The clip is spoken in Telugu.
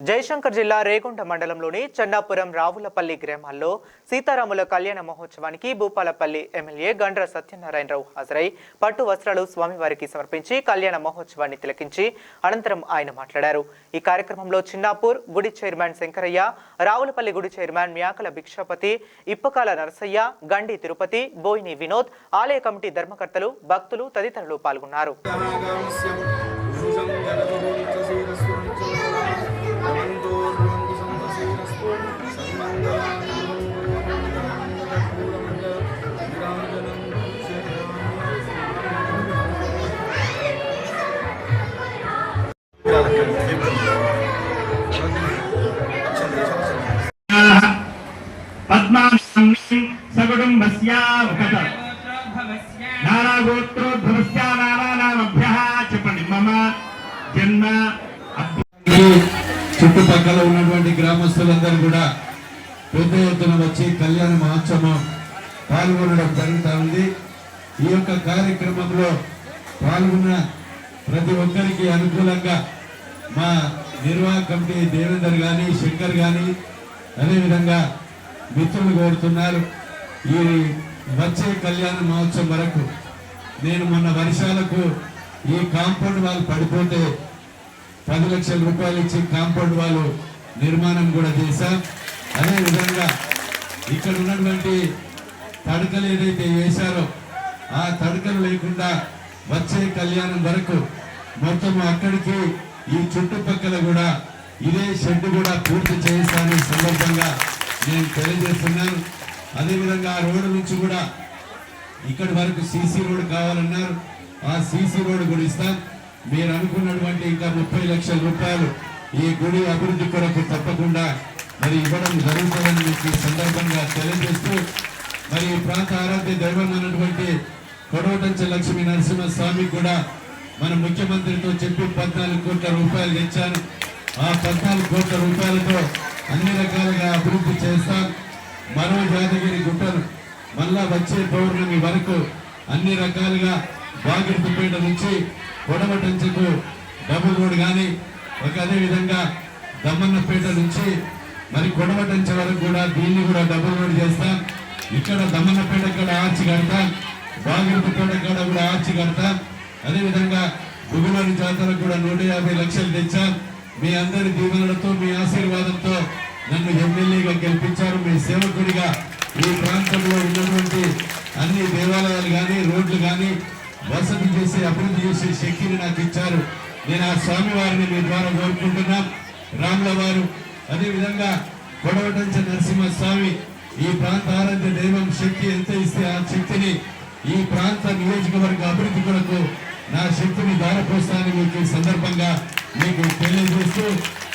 జయశంకర్ జిల్లా రేగొండ మండలంలోని చెన్నాపురం రావులపల్లి గ్రామాల్లో సీతారాముల కళ్యాణ మహోత్సవానికి భూపాలపల్లి ఎమ్మెల్యే గండ్ర సత్యనారాయణరావు హాజరై పట్టు వస్త్రాలు స్వామివారికి సమర్పించి కళ్యాణ మహోత్సవాన్ని తిలకించి అనంతరం ఆయన మాట్లాడారు. ఈ కార్యక్రమంలో చిన్నాపూర్ గుడి చైర్మన్ శంకరయ్య, రావులపల్లి గుడి చైర్మన్ మ్యాకల భిక్షపతి, ఇప్పకాల నరసయ్య, గండి తిరుపతి, బోయిని వినోద్, ఆలయ కమిటీ ధర్మకర్తలు, భక్తులు తదితరులు పాల్గొన్నారు. చుట్టుపక్కల ఉన్నటువంటి గ్రామస్తులందరూ కూడా పెద్ద ఎత్తున వచ్చి కళ్యాణ మహోత్సవం పాల్గొనడం జరుగుతూ ఉంది. ఈ యొక్క కార్యక్రమంలో పాల్గొన్న ప్రతి ఒక్కరికి అనుకూలంగా మా నిర్వాహక కమిటీ దేవేందర్ గాని, శంకర్ గాని, అదేవిధంగా మిత్రులు కోరుతున్నారు. ఈ వచ్చే కళ్యాణ మహోత్సవం వరకు నేను మొన్న వర్షాలకు ఈ కాంపౌండ్ వాళ్ళు పడిపోతే 10 లక్షల రూపాయలు ఇచ్చి కాంపౌండ్ వాళ్ళు నిర్మాణం కూడా చేశాం. అదేవిధంగా ఇక్కడ ఉన్నటువంటి తడకలు ఏదైతే వేశారో ఆ తడకలు లేకుండా వచ్చే కళ్యాణం వరకు మొత్తం అక్కడికి ఈ చుట్టుపక్కల కూడా ఇదే షెడ్ కూడా పూర్తి చేస్తానని సందర్భంగా నేను తెలియజేస్తున్నాను. అదేవిధంగా ఆ రోడ్డు నుంచి కూడా ఇక్కడి వరకు సీసీ రోడ్ కావాలన్నారు. ఆ సీసీ రోడ్ కూడా ఇస్తాం. మీరు అనుకున్నటువంటి ఇంకా 30 లక్షల రూపాయలు ఈ గుడి అభివృద్ధి కొరకు తప్పకుండా మరి ఇవ్వడం జరుగుతుందని మీకు సందర్భంగా తెలియజేస్తూ, మరి ఈ ప్రాంత ఆరాధ్య దైవం అన్నటువంటి కొడవటంచ లక్ష్మీ నరసింహస్వామికి కూడా మన ముఖ్యమంత్రితో చెప్పి 14 కోట్ల రూపాయలు తెచ్చాను. ఆ 14 కోట్ల రూపాయలతో అన్ని రకాలుగా అభివృద్ధి చేస్తాం. మరో యాదగిరి గుట్టను మళ్ళా వచ్చే పౌర్ణమి వరకు అన్ని రకాలుగా బాగిరిపేట నుంచి కొడవటంచకు డబుల్ రోడ్ కానీ, అదేవిధంగా దమ్మన్నపేట నుంచి మరి కొడవటంచ వరకు కూడా దీన్ని కూడా డబుల్ రోడ్ చేస్తాం. ఇక్కడ దమ్మన్నపేట కాడ ఆర్చి కడతాం, బాగిరిపేట కాడ కూడా ఆర్చి కడతాం. అదేవిధంగా గుగులూరు జాతరకు కూడా 150 లక్షలు తెచ్చాం. మీ అందరి దీవెనలతో, మీ ఆశీర్వాదంతో నన్ను ఎమ్మెల్యేగా గెలిపించారు. మీ సేవకుడిగా ఈ ప్రాంతంలో ఉన్నటువంటి అన్ని దేవాలయాలు కానీ, రోడ్లు కానీ వసతి చేసి అభివృద్ధి చేసే శక్తిని నాకు ఇచ్చారు. నేను ఆ స్వామి వారిని మీ ద్వారా కోరుకుంటున్నాం. రాముల వారు, అదేవిధంగా కొడవటంచ నరసింహస్వామి ఈ ప్రాంత ఆరాధ్య దైవం శక్తి ఎంత ఇస్తే ఆ శక్తిని ఈ ప్రాంత నియోజకవర్గ అభివృద్ధి కొరకు నా శక్తిని దారపోస్తానని మీకు ఈ సందర్భంగా మీకు తెలియజేస్తూ